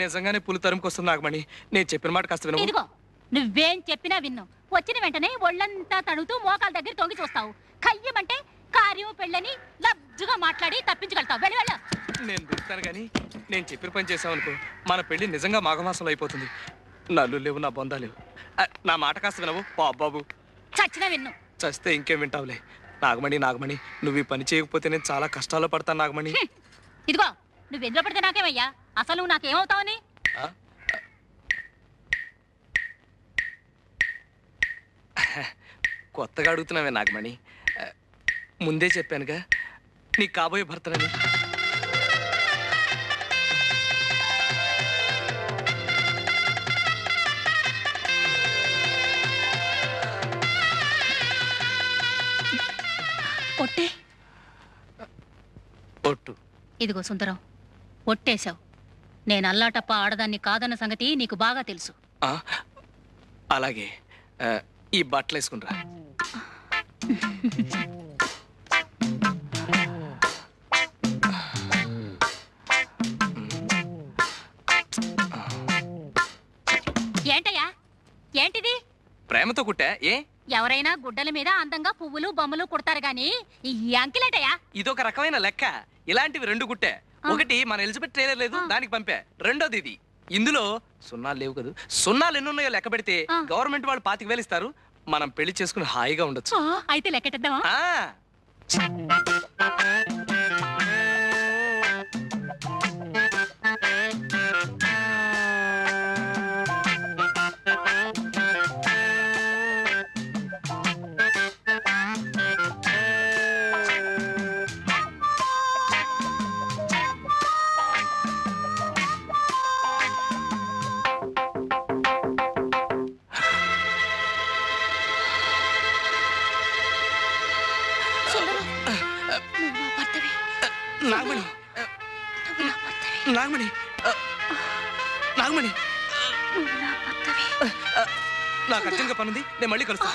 నిజంగానే పులి తరుముకొస్తుంది నాగమణి. నేను చెప్పిన మాట కాస్త విను. ఇదిగో నువ్వేం చెప్పినా విన్ను. వచ్చిన వెంటనే ఒళ్ళంతా తడుతూ మోకాల దగ్గర తొంగి చూస్తావు. కయ్యమంటే కార్యం పెళ్ళని లబ్జుగా మాట్లాడి తప్పించగలుగుతావు. వెళ్ళి వెళ్ళ. నేను దిగుతాను గాని నేను చెప్పిన పని చేసావనుకో మన పెళ్లి నిజంగా మాఘమాసంలో అయిపోతుంది. నల్లు లేవు, నా బొందా లేవు. నా మాట కాస్త వినవు బాబు. చచ్చినా విన్ను. చస్తే ఇంకేం వింటావులే. నాగమణి నువ్వు ఈ పని చేయకపోతే నేను చాలా కష్టాల్లో పడతాను నాగమణి. ఇదిగో నువ్వు ఎందులో పడితే నాకేమయ్యా? అసలు నువ్వు నాకేమవుతావని? కొత్తగా అడుగుతున్నావే నాగమణి. ముందే చెప్పానుగా నీకు కాబోయే భర్తనని. ఒట్టే. ఒట్టు. ఇదిగో సుందరం, ఒట్టేశావు. నేను అల్లాటప్ప ఆడదాన్ని కాదన్న సంగతి నీకు బాగా తెలుసు. అలాగే ఈ బట్టలు వేసుకునిరా. ఏంటయ్యా ఏంటిది? ప్రేమతో కుట్టా. ఏ ఎవరైనా గుడ్డల మీద అందంగా పువ్వులు బొమ్మలు కుడతారు గాని ఈ అంకిలేటయ్యా? ఇదొక రకమైన లెక్క. ఇలాంటివి 2 కుట్టా. ఒకటి మన ఎలిజబెత్ ట్రైలర్ లేదు, దానికి పంపా. రెండోది ఇది. ఇందులో సున్నాలు లేవు కదా. సున్నాలు ఎన్నున్నాయో లెక్క పెడితే గవర్నమెంట్ వాళ్ళు 25,000 ఇస్తారు. మనం పెళ్లి చేసుకుని హాయిగా ఉండొచ్చు. అయితే లెక్కెట్టేద్దామా? నాగమణి నాకు అర్జెంట్గా పనుంది. నేను మళ్ళీ కలుస్తా.